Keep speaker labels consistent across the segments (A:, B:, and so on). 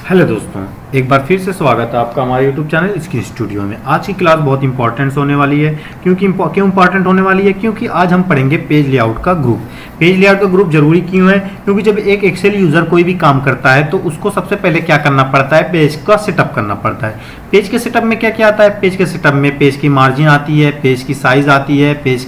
A: Hello दोस्तों, एक बार फिर से स्वागत है आपका हमारे YouTube चैनल स्किल स्टूडियो में। आज की क्लास बहुत इंपॉर्टेंट होने वाली है। क्यों इंपॉर्टेंट होने वाली है? क्योंकि आज हम पढ़ेंगे पेज लेआउट का ग्रुप। पेज लेआउट का ग्रुप जरूरी क्यों है? क्योंकि जब एक एक्सेल यूज़र कोई भी काम करता है तो उसको सबसे पहले क्या करना पड़ता है? पेज का सेटअप करना पड़ता है। पेज के सेटअप में क्या क्या आता है? पेज के सेटअप में पेज की मार्जिन आती है, पेज की साइज़ आती है, पेज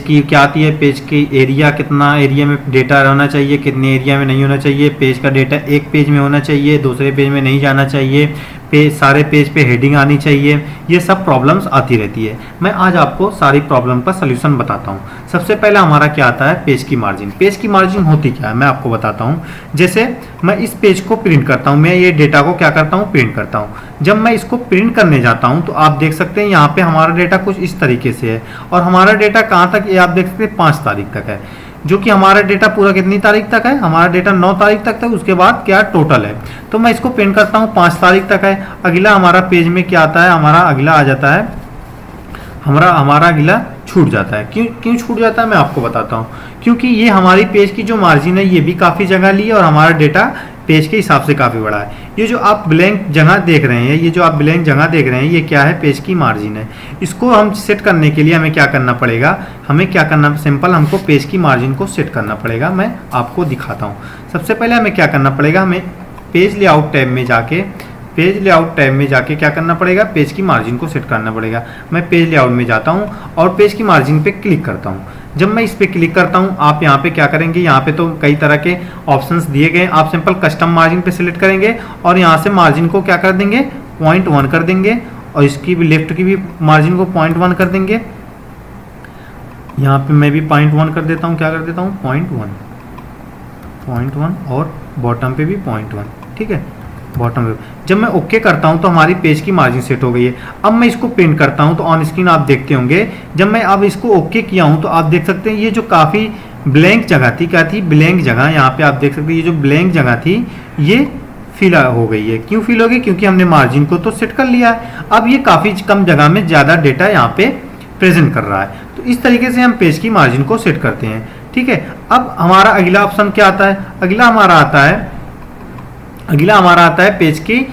A: की क्या आती है, पेज की एरिया, कितना एरिया में डेटा रहना चाहिए, कितने एरिया में नहीं होना चाहिए, पेज का डेटा एक पेज में होना चाहिए, दूसरे पेज में नहीं जाना चाहिए, सारे पेज पे हेडिंग आनी चाहिए। ये सब प्रॉब्लम्स आती रहती है। मैं आज आपको सारी प्रॉब्लम का सलूशन बताता हूँ। सबसे पहले हमारा क्या आता है? पेज की मार्जिन। पेज की मार्जिन होती क्या है मैं आपको बताता हूँ। जैसे मैं इस पेज को प्रिंट करता हूँ, मैं ये डेटा को क्या करता हूँ? प्रिंट करता हूँ। जब मैं इसको प्रिंट करने जाता हूँ तो आप देख सकते हैं यहाँ पे हमारा डेटा कुछ इस तरीके से है, और हमारा डेटा कहाँ तक? ये आप देख सकते हैं 5 तारीख तक है, जो कि हमारा डेटा पूरा कितनी तारीख तक है? हमारा डेटा 9 तारीख तक है। उसके बाद क्या टोटल है? तो मैं इसको प्रिंट करता हूँ 5 तारीख तक है। अगला हमारा पेज में क्या आता है? हमारा अगला आ जाता है, हमारा अगला छूट जाता है। क्यों छूट जाता है मैं आपको बताता हूँ। क्योंकि ये हमारी पेज की जो मार्जिन है ये भी काफ़ी जगह ली है, और हमारा डेटा पेज के हिसाब से काफ़ी बड़ा है। ये जो आप ब्लैंक जगह देख रहे हैं, ये क्या है? पेज की मार्जिन है। इसको हम सेट करने के लिए हमें क्या करना पड़ेगा? सिंपल हमको पेज की मार्जिन को सेट करना पड़ेगा। मैं आपको दिखाता हूँ। सबसे पहले हमें क्या करना पड़ेगा? हमें पेज लेआउट टैब में जाके क्या करना पड़ेगा? पेज की मार्जिन को सेट करना पड़ेगा। मैं पेज लेआउट में जाता हूँ और पेज की मार्जिन पे क्लिक करता हूँ। जब मैं इस पे क्लिक करता हूँ, आप यहाँ पे क्या करेंगे? यहाँ पे तो कई तरह के ऑप्शंस दिए गए हैं। आप सिंपल कस्टम मार्जिन पे सिलेक्ट करेंगे और यहाँ से मार्जिन को क्या कर देंगे? 0.1 कर देंगे, और इसकी भी लेफ्ट की भी मार्जिन को 0.1 कर देंगे। यहाँ पे मैं भी 0.1 कर देता हूँ। क्या कर देता हूँ? 0.1, और बॉटम पे भी 0.1। ठीक है, बॉटम पे। जब मैं ओके करता हूं तो हमारी पेज की मार्जिन सेट हो गई है। अब मैं इसको प्रिंट करता हूं तो ऑन स्क्रीन आप देखते होंगे, जब मैं अब इसको ओके किया हूं तो आप देख सकते हैं ये जो काफ़ी ब्लैंक जगह थी, क्या थी? ब्लैंक जगह। यहाँ पे आप देख सकते हैं ये जो ब्लैंक जगह थी ये फिल हो गई है। क्यों फिल हो गई? क्योंकि हमने मार्जिन को तो सेट कर लिया है। अब ये काफ़ी कम जगह में ज़्यादा डेटा यहाँ पे प्रेजेंट कर रहा है। तो इस तरीके से हम पेज की मार्जिन को सेट करते हैं। ठीक है, अब हमारा अगला ऑप्शन क्या आता है? अगला हमारा आता है पेज की,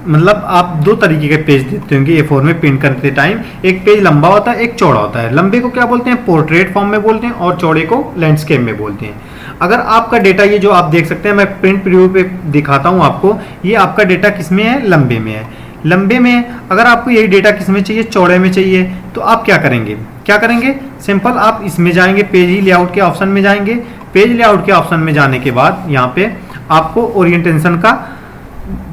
A: मतलब आप दो तरीके के पेज देते होंगे A4 में प्रिंट करते टाइम। एक पेज लंबा होता है, एक चौड़ा होता है। लंबे को क्या बोलते हैं? पोर्ट्रेट फॉर्म में बोलते हैं, और चौड़े को लैंडस्केप में बोलते हैं। अगर आपका डेटा ये जो आप देख सकते हैं, मैं प्रिंट प्रीव्यू पे दिखाता हूँ आपको, ये आपका डेटा किस में है? लंबे में है। लंबे में अगर आपको यही डेटा किस में चाहिए? चौड़े में चाहिए। तो आप क्या करेंगे? सिंपल आप इसमें जाएंगे, पेज लेआउट के ऑप्शन में जाएंगे। पेज लेआउट के ऑप्शन में जाने के बाद यहाँ पे आपको ओरिएंटेशन का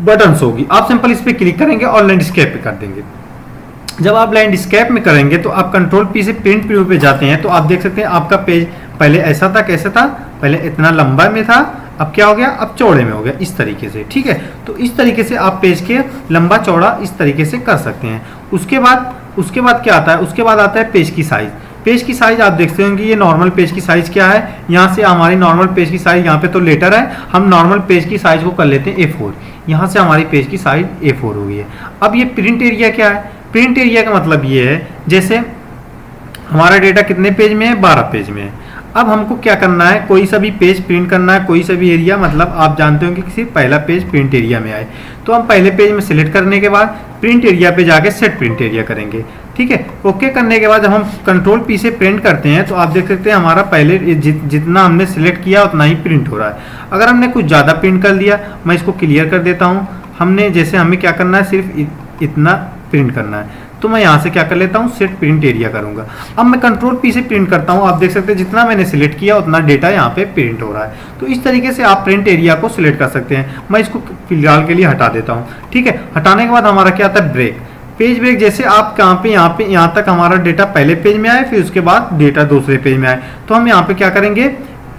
A: बटन्स होगी। आप सिंपल इस पे क्लिक करेंगे और लैंडस्केप पे कर देंगे। जब आप लैंडस्केप में करेंगे तो आप कंट्रोल पी से प्रिंट प्रीव्यू पे जाते हैं, तो आप देख सकते हैं आपका पेज पहले ऐसा था, कैसे था? पहले इतना लंबा में था, अब क्या हो गया? अब चौड़े में हो गया, इस तरीके से। ठीक है, तो इस तरीके से आप पेज के लंबा चौड़ा इस तरीके से कर सकते हैं। उसके बाद क्या आता है? उसके बाद आता है पेज की साइज। पेज की साइज आप देखते होंगे, ये नॉर्मल पेज की साइज क्या है? यहाँ से हमारी नॉर्मल पेज की साइज, यहाँ पे तो लेटर है, हम नॉर्मल पेज की साइज को कर लेते हैं A4। यहाँ से हमारी पेज की साइज A4 हो गई है। अब ये प्रिंट एरिया क्या है? प्रिंट एरिया का मतलब ये है, जैसे हमारा डेटा कितने पेज में है? 12 पेज में है। अब हमको क्या करना है? कोई सा भी पेज प्रिंट करना है, कोई सा भी एरिया, मतलब आप जानते होंगे कि सिर्फ पहला पेज प्रिंट एरिया में आए। तो हम पहले पेज में सिलेक्ट करने के बाद प्रिंट एरिया पे जाके सेट प्रिंट एरिया करेंगे। ठीक है, ओके करने के बाद जब हम कंट्रोल पी से प्रिंट करते हैं तो आप देख सकते हैं हमारा पहले जितना हमने सिलेक्ट किया उतना ही प्रिंट हो रहा है। अगर हमने कुछ ज़्यादा प्रिंट कर लिया, मैं इसको क्लियर कर देता हूँ। हमें क्या करना है? सिर्फ इतना प्रिंट करना है, तो मैं यहाँ से क्या कर लेता हूँ? सेट प्रिंट एरिया करूँगा। अब मैं कंट्रोल पी से प्रिंट करता हूँ, आप देख सकते हैं जितना मैंने सिलेक्ट किया उतना डेटा यहाँ पे प्रिंट हो रहा है। तो इस तरीके से आप प्रिंट एरिया को सिलेक्ट कर सकते हैं। मैं इसको फिलहाल के लिए हटा देता हूँ। ठीक है, हटाने के बाद हमारा क्या आता है? ब्रेक। पेज ब्रेक, जैसे आप यहाँ तक हमारा डेटा पहले पेज में आए, फिर उसके बाद डेटा दूसरे पेज में आए, तो हम यहाँ पे क्या करेंगे?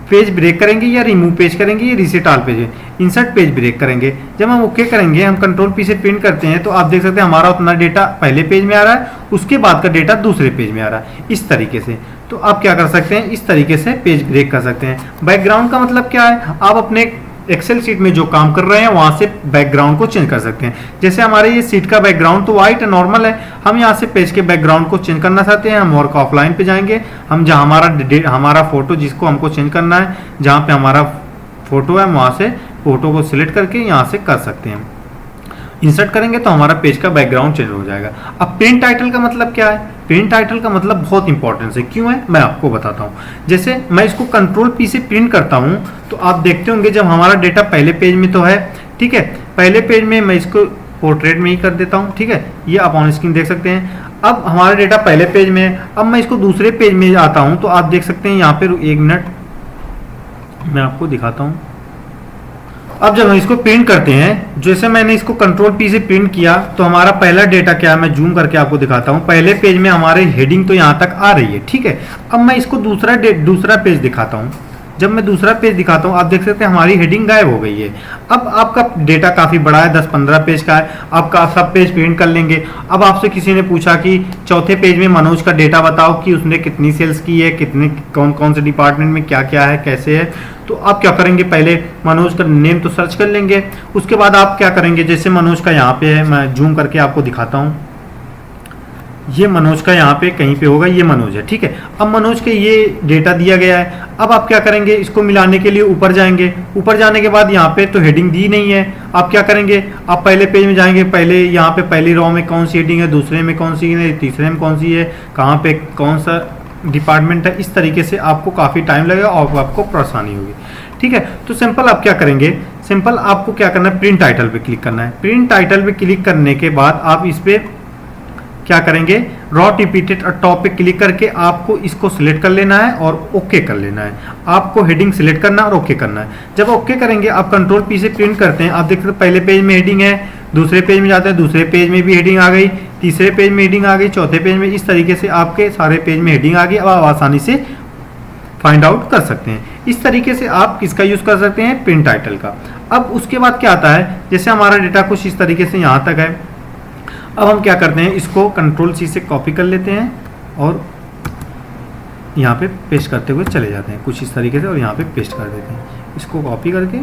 A: पेज ब्रेक करेंगे, या रिमूव पेज करेंगे, या reset all page, insert page break करेंगे। जब हम ओके करेंगे, हम कंट्रोल पी से प्रिंट करते हैं, तो आप देख सकते हैं हमारा उतना डेटा पहले पेज में आ रहा है, उसके बाद का डेटा दूसरे पेज में आ रहा है, इस तरीके से। तो आप क्या कर सकते हैं? इस तरीके से पेज ब्रेक कर सकते हैं। बैकग्राउंड का मतलब क्या है? आप अपने एक्सेल शीट में जो काम कर रहे हैं वहां से बैकग्राउंड को चेंज कर सकते हैं। जैसे हमारे ये शीट का बैकग्राउंड तो व्हाइट नॉर्मल है, हम यहाँ से पेज के बैकग्राउंड को चेंज करना चाहते हैं, हम वर्क ऑफलाइन पे जाएंगे, हम जहाँ हमारा फोटो जिसको हमको चेंज करना है, जहाँ पे हमारा फोटो है वहाँ से फोटो को सिलेक्ट करके यहाँ से कर सकते हैं। इंसर्ट करेंगे तो हमारा पेज का बैकग्राउंड चेंज हो जाएगा। अब प्रिंट टाइटल का मतलब क्या है? प्रिंट टाइटल का मतलब बहुत इंपॉर्टेंस है। क्यों है मैं आपको बताता हूँ। जैसे मैं इसको कंट्रोल पी से प्रिंट करता हूँ तो आप देखते होंगे जब हमारा डेटा पहले पेज में तो है, ठीक है, पहले पेज में मैं इसको पोर्ट्रेट में ही कर देता हूँ, ठीक है, ये आप ऑन स्क्रीन देख सकते हैं। अब हमारा डेटा पहले पेज में है, अब मैं इसको दूसरे पेज में आता हूँ तो आप देख सकते हैं यहाँ पे, 1 मिनट मैं आपको दिखाता हूँ। अब जब हम इसको प्रिंट करते हैं, जैसे मैंने इसको कंट्रोल पी से प्रिंट किया तो हमारा पहला डेटा क्या है, मैं जूम करके आपको दिखाता हूँ। पहले पेज में हमारे हेडिंग तो यहाँ तक आ रही है, ठीक है। अब मैं इसको दूसरा पेज दिखाता हूँ। जब मैं दूसरा पेज दिखाता हूँ आप देख सकते हैं हमारी हेडिंग गायब हो गई है। अब आपका डेटा काफ़ी बड़ा है, 10-15 पेज का है, आपका सब पेज प्रिंट कर लेंगे। अब आपसे किसी ने पूछा कि चौथे पेज में मनोज का डेटा बताओ कि उसने कितनी सेल्स की है, कितने कौन कौन से डिपार्टमेंट में क्या क्या है, कैसे है। तो आप क्या करेंगे, पहले मनोज का नेम तो सर्च कर लेंगे। उसके बाद आप क्या करेंगे, जैसे मनोज का यहाँ पे है, मैं जूम करके आपको दिखाता हूँ, ये मनोज का यहाँ पे कहीं पे होगा, ये मनोज है, ठीक है। अब मनोज के ये डेटा दिया गया है। अब आप क्या करेंगे, इसको मिलाने के लिए ऊपर जाएंगे। ऊपर जाने के बाद यहाँ पे तो हेडिंग दी नहीं है, आप क्या करेंगे, आप पहले पेज में जाएंगे, पहले यहाँ पे पहली रो में कौन सी हेडिंग है, दूसरे में कौन सी है, तीसरे में कौन सी है, कहाँ पे कौन सा डिपार्टमेंट है। इस तरीके से आपको काफ़ी टाइम लगेगा और आपको परेशानी होगी, ठीक है। तो सिंपल आप क्या करेंगे, सिंपल आपको क्या करना है, प्रिंट टाइटल पे क्लिक करना है। प्रिंट टाइटल पे क्लिक करने के बाद आप इस पे क्या करेंगे, रॉ रिपीटेड टॉप पे क्लिक करके आपको इसको सिलेक्ट कर लेना है और ओके कर लेना है। आपको हेडिंग सिलेक्ट करना है और ओके करना है। जब ओके करेंगे आप कंट्रोल पी से प्रिंट करते हैं, आप देख सकते हैं पहले पेज में हेडिंग है, दूसरे पेज में जाते हैं, दूसरे पेज में भी हेडिंग आ गई, तीसरे पेज में हेडिंग आ गई, चौथे पेज में। इस तरीके से आपके सारे पेज में हेडिंग आ गई। अब आप आसानी से फाइंड आउट कर सकते हैं। इस तरीके से आप किसका यूज़ कर सकते हैं, प्रिंट टाइटल का। अब उसके बाद क्या आता है, जैसे हमारा डेटा कुछ इस तरीके से यहाँ तक है। अब हम क्या करते हैं, इसको कंट्रोल सी से कॉपी कर लेते हैं और यहाँ पे पेस्ट करते हुए चले जाते हैं कुछ इस तरीके से, और यहाँ पे पेस्ट कर देते हैं। इसको कॉपी करके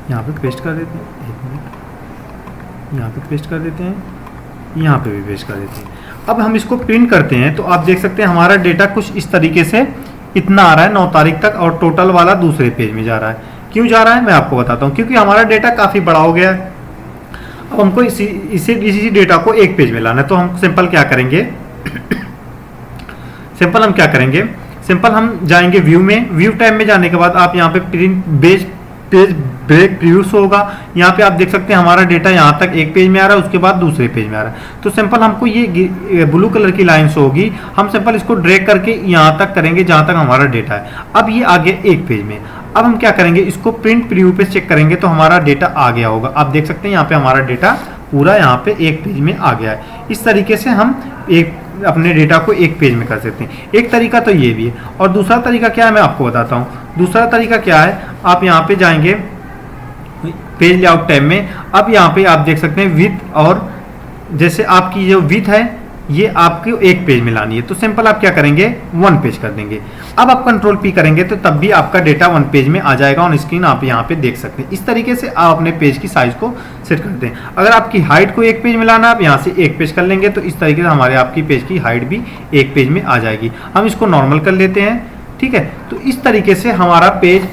A: यहाँ पे पेस्ट कर देते हैं, 1 मिनट, यहाँ पे पेस्ट कर देते हैं, यहाँ पे भी पेस्ट कर देते हैं। अब हम इसको प्रिंट करते हैं तो आप देख सकते हैं हमारा डेटा कुछ इस तरीके से इतना आ रहा है 9 तारीख तक, और टोटल वाला दूसरे पेज में जा रहा है। क्यों जा रहा है मैं आपको बताता हूँ, क्योंकि हमारा डेटा काफ़ी बड़ा हो गया है। अब हमको इसी डेटा को एक पेज में लाना है। तो हम सिंपल क्या करेंगे, सिंपल हम जाएंगे व्यू में। व्यू टैब में जाने के बाद आप यहाँ पे प्रिंट पेज ब्रेक प्रीव्यू होगा। यहाँ पे आप देख सकते हैं हमारा डेटा यहाँ तक एक पेज में आ रहा है, उसके बाद दूसरे पेज में आ रहा है। तो सिंपल हमको ये ब्लू कलर की लाइन होगी, हम सिंपल इसको ड्रैग करके यहाँ तक करेंगे जहाँ तक हमारा डेटा है। अब ये आ गया एक पेज में। अब हम क्या करेंगे, इसको प्रिंट प्रीव्यू पे चेक करेंगे तो हमारा डेटा आ गया होगा। आप देख सकते हैं यहाँ पे हमारा डेटा पूरा यहाँ पे एक पेज में आ गया है। इस तरीके से हम अपने डेटा को एक पेज में कर सकते हैं। एक तरीका तो ये भी है, और दूसरा तरीका क्या है मैं आपको बताता हूँ। दूसरा तरीका क्या है, आप यहाँ पे जाएंगे पेज लेआउट टैब में। अब यहाँ पे आप देख सकते हैं विथ, और जैसे आपकी जो विथ है ये आपको एक पेज में लानी है, तो सिंपल आप क्या करेंगे, 1 पेज कर देंगे। अब आप कंट्रोल पी करेंगे तो तब भी आपका डेटा 1 पेज में आ जाएगा। ऑन स्क्रीन आप यहाँ पे देख सकते हैं। इस तरीके से आप अपने पेज की साइज को सेट करते हैं। अगर आपकी हाइट को एक पेज में लाना, आप यहाँ से एक पेज कर लेंगे तो इस तरीके से हमारे आपकी पेज की हाइट भी एक पेज में आ जाएगी। हम इसको नॉर्मल कर लेते हैं, ठीक है। तो इस तरीके से हमारा पेज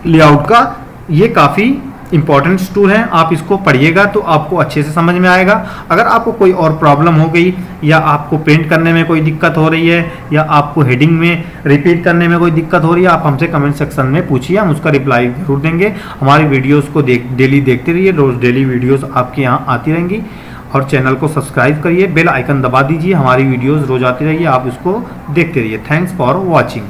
A: लेआउट का ये काफ़ी इंपॉर्टेंट टूल है। आप इसको पढ़िएगा तो आपको अच्छे से समझ में आएगा। अगर आपको कोई और प्रॉब्लम हो गई, या आपको प्रिंट करने में कोई दिक्कत हो रही है, या आपको हेडिंग में रिपीट करने में कोई दिक्कत हो रही है, आप हमसे कमेंट सेक्शन में पूछिए, हम उसका रिप्लाई जरूर देंगे। हमारी वीडियोस को डेली देखते रहिए, रोज़ डेली वीडियोस आपके यहाँ आती रहेंगी। और चैनल को सब्सक्राइब करिए, बेल आइकन दबा दीजिए, हमारी वीडियोज़ रोज़ आती रहेगी, आप उसको देखते रहिए। Thanks for watching.